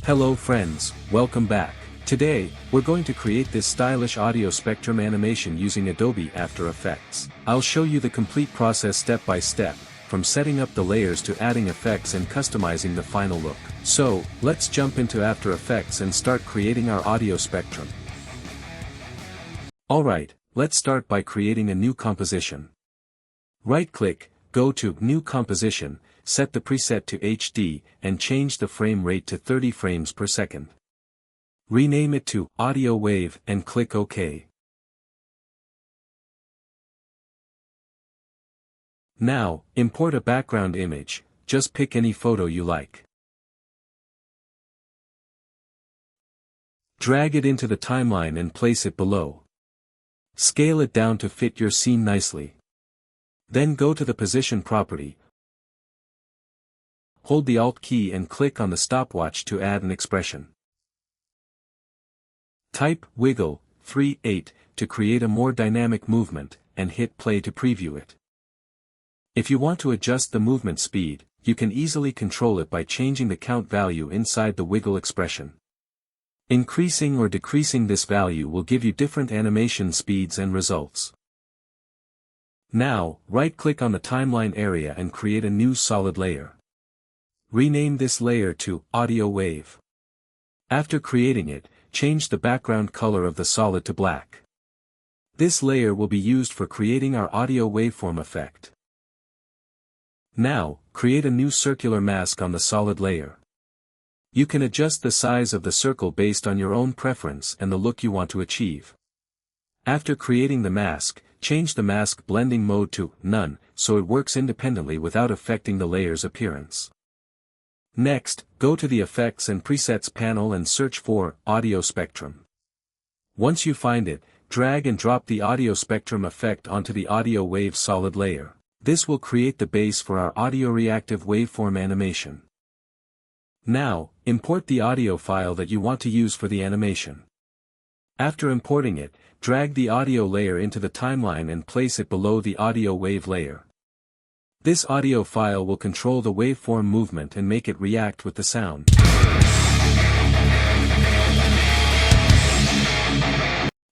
Hello friends, welcome back. Today, we're going to create this stylish audio spectrum animation using Adobe After Effects. I'll show you the complete process step by step, from setting up the layers to adding effects and customizing the final look. So, let's jump into After Effects and start creating our audio spectrum. Alright, let's start by creating a new composition. Right-click, go to New Composition, set the preset to HD, and change the frame rate to 30 frames per second. Rename it to Audio Wave and click OK. Now, import a background image, just pick any photo you like. Drag it into the timeline and place it below. Scale it down to fit your scene nicely. Then go to the Position property. Hold the Alt key and click on the stopwatch to add an expression. Type wiggle 3/8 to create a more dynamic movement, and hit play to preview it. If you want to adjust the movement speed, you can easily control it by changing the count value inside the wiggle expression. Increasing or decreasing this value will give you different animation speeds and results. Now, right-click on the timeline area and create a new solid layer. Rename this layer to Audio Wave. After creating it, change the background color of the solid to black. This layer will be used for creating our audio waveform effect. Now, create a new circular mask on the solid layer. You can adjust the size of the circle based on your own preference and the look you want to achieve. After creating the mask, change the mask blending mode to None, so it works independently without affecting the layer's appearance. Next, go to the Effects and Presets panel and search for Audio Spectrum. Once you find it, drag and drop the audio spectrum effect onto the audio wave solid layer. This will create the base for our audio-reactive waveform animation. Now, import the audio file that you want to use for the animation. After importing it, drag the audio layer into the timeline and place it below the audio wave layer. This audio file will control the waveform movement and make it react with the sound.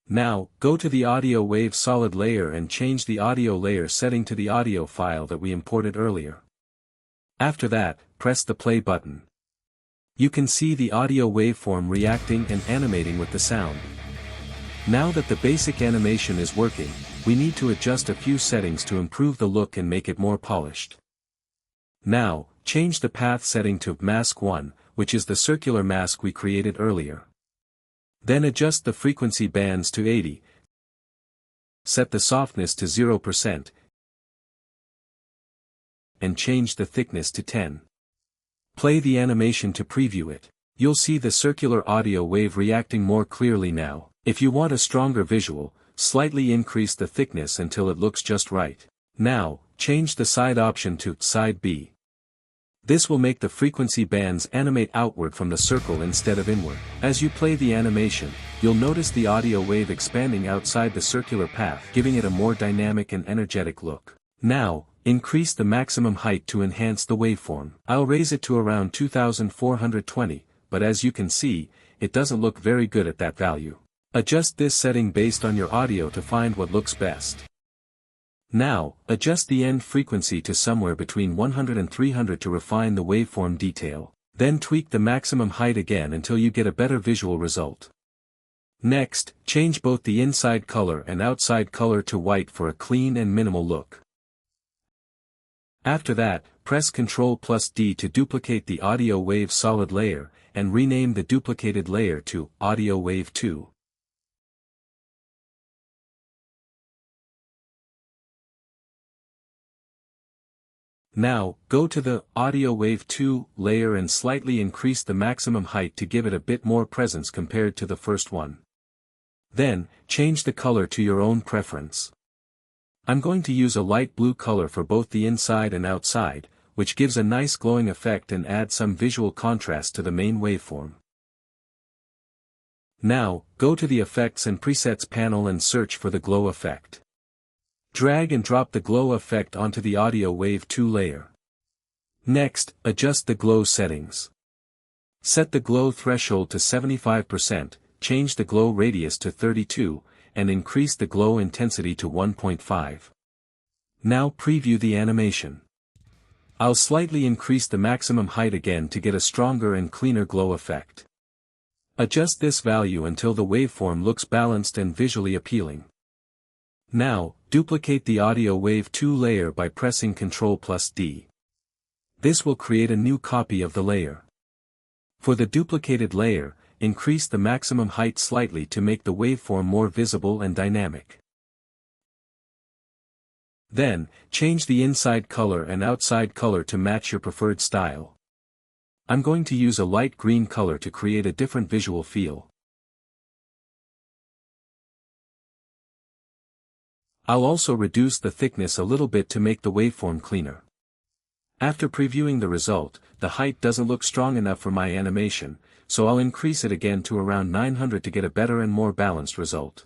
Now, go to the audio wave solid layer and change the audio layer setting to the audio file that we imported earlier. After that, press the play button. You can see the audio waveform reacting and animating with the sound. Now that the basic animation is working, we need to adjust a few settings to improve the look and make it more polished. Now, change the path setting to Mask 1, which is the circular mask we created earlier. Then adjust the frequency bands to 80. Set the softness to 0%. And change the thickness to 10. Play the animation to preview it. You'll see the circular audio wave reacting more clearly now. If you want a stronger visual, slightly increase the thickness until it looks just right. Now, change the side option to Side B. This will make the frequency bands animate outward from the circle instead of inward. As you play the animation, you'll notice the audio wave expanding outside the circular path, giving it a more dynamic and energetic look. Now, increase the maximum height to enhance the waveform. I'll raise it to around 2420, but as you can see, it doesn't look very good at that value. Adjust this setting based on your audio to find what looks best. Now, adjust the end frequency to somewhere between 100 and 300 to refine the waveform detail. Then tweak the maximum height again until you get a better visual result. Next, change both the inside color and outside color to white for a clean and minimal look. After that, press Ctrl+D to duplicate the audio wave solid layer, and rename the duplicated layer to Audio Wave 2. Now, go to the Audio Wave 2 layer and slightly increase the maximum height to give it a bit more presence compared to the first one. Then, change the color to your own preference. I'm going to use a light blue color for both the inside and outside, which gives a nice glowing effect and adds some visual contrast to the main waveform. Now, go to the Effects and Presets panel and search for the glow effect. Drag and drop the glow effect onto the Audio Wave 2 layer. Next, adjust the glow settings. Set the glow threshold to 75%, change the glow radius to 32, and increase the glow intensity to 1.5. Now preview the animation. I'll slightly increase the maximum height again to get a stronger and cleaner glow effect. Adjust this value until the waveform looks balanced and visually appealing. Now, duplicate the audio wave 2 layer by pressing Ctrl+D. This will create a new copy of the layer. For the duplicated layer, increase the maximum height slightly to make the waveform more visible and dynamic. Then, change the inside color and outside color to match your preferred style. I'm going to use a light green color to create a different visual feel. I'll also reduce the thickness a little bit to make the waveform cleaner. After previewing the result, the height doesn't look strong enough for my animation, so I'll increase it again to around 900 to get a better and more balanced result.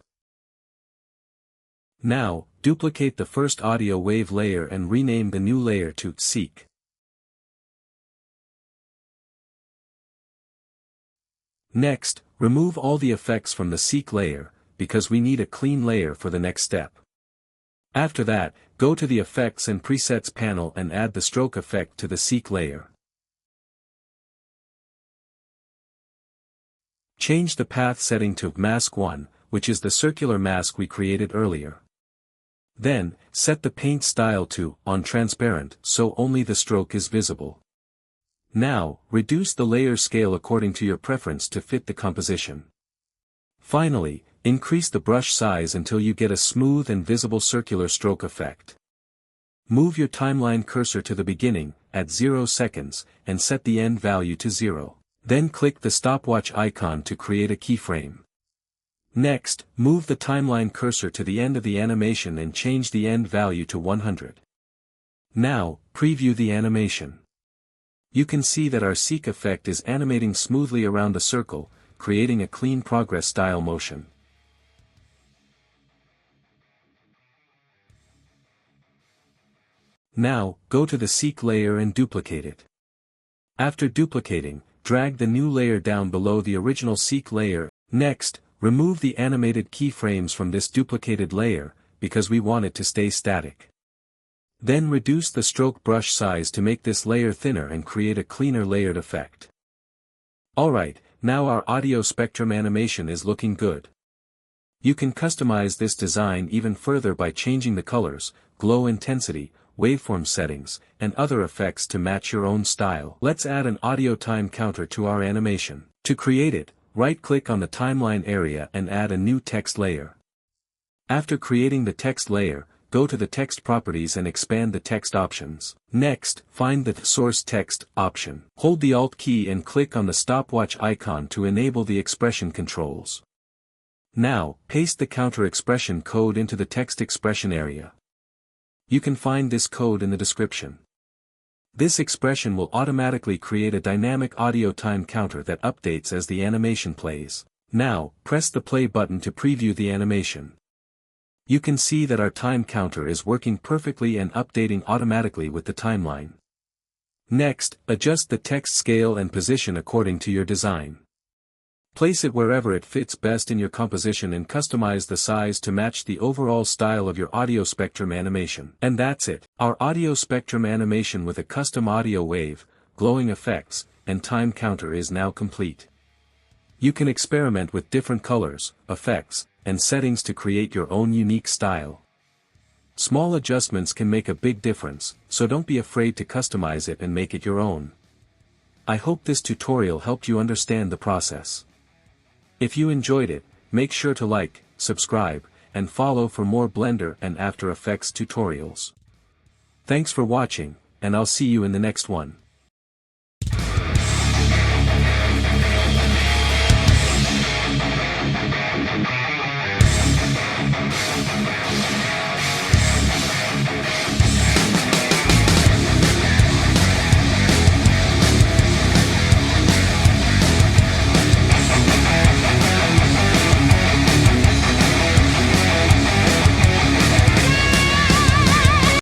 Now, duplicate the first audio wave layer and rename the new layer to Seek. Next, remove all the effects from the Seek layer, because we need a clean layer for the next step. After that, go to the Effects and Presets panel and add the stroke effect to the Seek layer. Change the path setting to Mask 1, which is the circular mask we created earlier. Then, set the paint style to On Transparent so only the stroke is visible. Now, reduce the layer scale according to your preference to fit the composition. Finally, increase the brush size until you get a smooth and visible circular stroke effect. Move your timeline cursor to the beginning, at 0 seconds, and set the end value to 0. Then click the stopwatch icon to create a keyframe. Next, move the timeline cursor to the end of the animation and change the end value to 100. Now, preview the animation. You can see that our Seek effect is animating smoothly around the circle, creating a clean progress style motion. Now, go to the Seek layer and duplicate it. After duplicating, drag the new layer down below the original Seek layer. Next, remove the animated keyframes from this duplicated layer, because we want it to stay static. Then reduce the stroke brush size to make this layer thinner and create a cleaner layered effect. Alright, now our audio spectrum animation is looking good. You can customize this design even further by changing the colors, glow intensity, waveform settings, and other effects to match your own style. Let's add an audio time counter to our animation. To create it, right-click on the timeline area and add a new text layer. After creating the text layer, go to the text properties and expand the text options. Next, find the source text option. Hold the Alt key and click on the stopwatch icon to enable the expression controls. Now, paste the counter expression code into the text expression area. You can find this code in the description. This expression will automatically create a dynamic audio time counter that updates as the animation plays. Now, press the play button to preview the animation. You can see that our time counter is working perfectly and updating automatically with the timeline. Next, adjust the text scale and position according to your design. Place it wherever it fits best in your composition and customize the size to match the overall style of your audio spectrum animation. And that's it. Our audio spectrum animation with a custom audio wave, glowing effects, and time counter is now complete. You can experiment with different colors, effects, and settings to create your own unique style. Small adjustments can make a big difference, so don't be afraid to customize it and make it your own. I hope this tutorial helped you understand the process. If you enjoyed it, make sure to like, subscribe, and follow for more Blender and After Effects tutorials. Thanks for watching, and I'll see you in the next one.